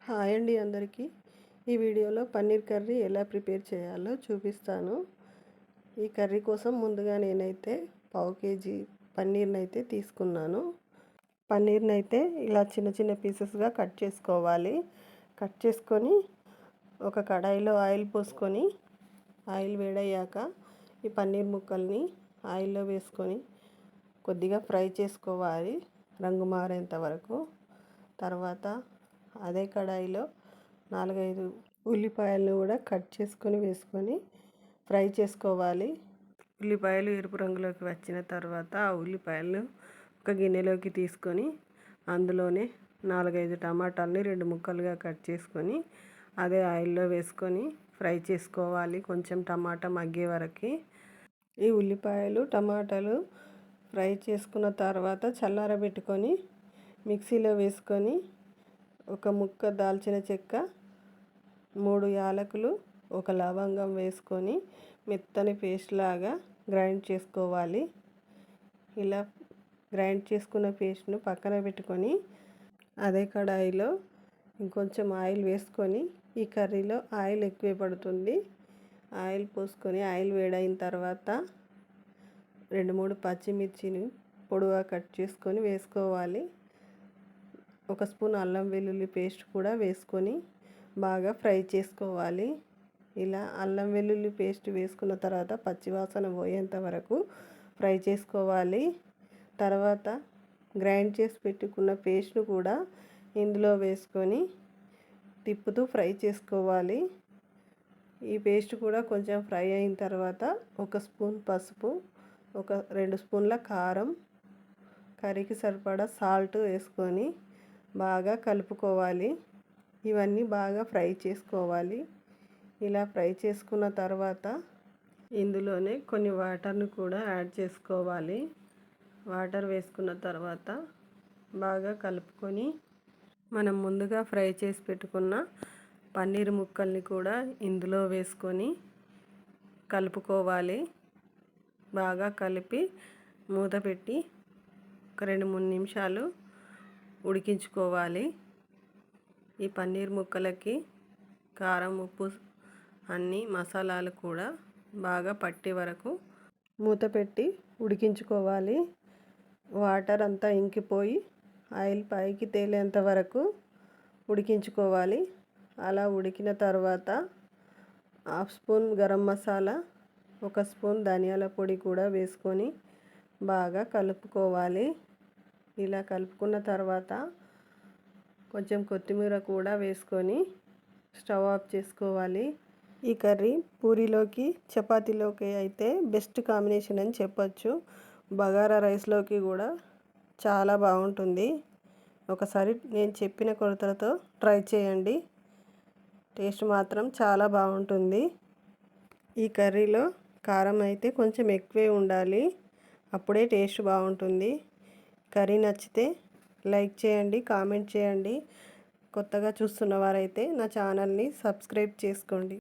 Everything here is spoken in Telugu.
హాయ్ అండి అందరికీ. ఈ వీడియోలో పన్నీర్ కర్రీ ఎలా ప్రిపేర్ చేయాలో చూపిస్తాను. ఈ కర్రీ కోసం ముందుగా నేనైతే పావు కేజీ పన్నీర్ని అయితే తీసుకున్నాను. పన్నీర్ని అయితే ఇలా చిన్న చిన్న పీసెస్గా కట్ చేసుకోవాలి. కట్ చేసుకొని ఒక కడాయిలో ఆయిల్ పోసుకొని ఆయిల్ వేడయ్యాక ఈ పన్నీర్ ముక్కల్ని ఆయిల్లో వేసుకొని కొద్దిగా ఫ్రై చేసుకోవాలి రంగు మారేంత వరకు. తర్వాత అదే కడాయిలో 4-5 ఉల్లిపాయలను కూడా కట్ చేసుకొని వేసుకొని ఫ్రై చేసుకోవాలి. ఉల్లిపాయలు ఎరుపు రంగులోకి వచ్చిన తర్వాత ఆ ఉల్లిపాయలను ఒక గిన్నెలోకి తీసుకొని అందులోనే 4-5 టమాటాలని 2 ముక్కలుగా కట్ చేసుకొని అదే ఆయిల్లో వేసుకొని ఫ్రై చేసుకోవాలి కొంచెం టమాటా మగ్గే వరకు. ఈ ఉల్లిపాయలు టమాటాలు ఫ్రై చేసుకున్న తర్వాత చల్లారబెట్టుకొని మిక్సీలో వేసుకొని ఒక ముక్క దాల్చిన చెక్క, 3 యాలకులు, ఒక లవంగం వేసుకొని మెత్తని పేస్ట్ లాగా గ్రైండ్ చేసుకోవాలి. ఇలా గ్రైండ్ చేసుకున్న పేస్ట్ను పక్కన పెట్టుకొని అదే కడాయిలో ఇంకొంచెం ఆయిల్ వేసుకొని, ఈ కర్రీలో ఆయిల్ ఎక్కువే పడుతుంది, ఆయిల్ పోసుకొని ఆయిల్ వేడైన తర్వాత 2-3 పచ్చిమిర్చిని పొడవుగా కట్ చేసుకొని వేసుకోవాలి. 1 స్పూన్ అల్లం వెల్లుల్లి పేస్ట్ కూడా వేసుకొని బాగా ఫ్రై చేసుకోవాలి. ఇలా అల్లం వెల్లుల్లి పేస్ట్ వేసుకున్న తర్వాత పచ్చివాసన పోయేంత వరకు ఫ్రై చేసుకోవాలి. తర్వాత గ్రైండ్ చేసి పెట్టుకున్న పేస్ట్ను కూడా ఇందులో వేసుకొని తిప్పుతూ ఫ్రై చేసుకోవాలి. ఈ పేస్ట్ కూడా కొంచెం ఫ్రై అయిన తర్వాత 1 స్పూన్ పసుపు, 2 స్పూన్ల కారం, కర్రీకి సరిపడా సాల్ట్ వేసుకొని బాగా కలుపుకోవాలి. ఇవన్నీ బాగా ఫ్రై చేసుకోవాలి. ఇలా ఫ్రై చేసుకున్న తర్వాత ఇందులోనే కొన్ని వాటర్ని కూడా యాడ్ చేసుకోవాలి. వాటర్ వేసుకున్న తర్వాత బాగా కలుపుకొని మనం ముందుగా ఫ్రై చేసి పెట్టుకున్న పన్నీర్ ముక్కల్ని కూడా ఇందులో వేసుకొని కలుపుకోవాలి. బాగా కలిపి మూత పెట్టి ఒక 2-3 నిమిషాలు ఉడికించుకోవాలి. ఈ పన్నీర్ ముక్కలకి కారం, ఉప్పు అన్ని మసాలాలు కూడా బాగా పట్టే వరకు మూత పెట్టి ఉడికించుకోవాలి. వాటర్ అంతా ఇంకిపోయి ఆయిల్ పైకి తేలేంత వరకు ఉడికించుకోవాలి. అలా ఉడికిన తర్వాత 1/2 స్పూన్ గరం మసాలా, 1 స్పూన్ ధనియాల పొడి కూడా వేసుకొని బాగా కలుపుకోవాలి. ఇలా కలుపుకున్న తర్వాత కొంచెం కొత్తిమీర కూడా వేసుకొని స్టవ్ ఆఫ్ చేసుకోవాలి. ఈ కర్రీ పూరీలోకి, చపాతీలోకి అయితే బెస్ట్ కాంబినేషన్ అని చెప్పొచ్చు. బగారా రైస్లోకి కూడా చాలా బాగుంటుంది. ఒకసారి నేను చెప్పిన కొలతలతో ట్రై చేయండి. టేస్ట్ మాత్రం చాలా బాగుంటుంది. ఈ కర్రీలో కారం అయితే కొంచెం ఎక్కువే ఉండాలి, అప్పుడే టేస్ట్ బాగుంటుంది. కర్రీ నచ్చితే లైక్ చేయండి, కామెంట్ చేయండి. కొత్తగా చూస్తున్న వారైతే నా ఛానల్ని సబ్స్క్రైబ్ చేసుకోండి.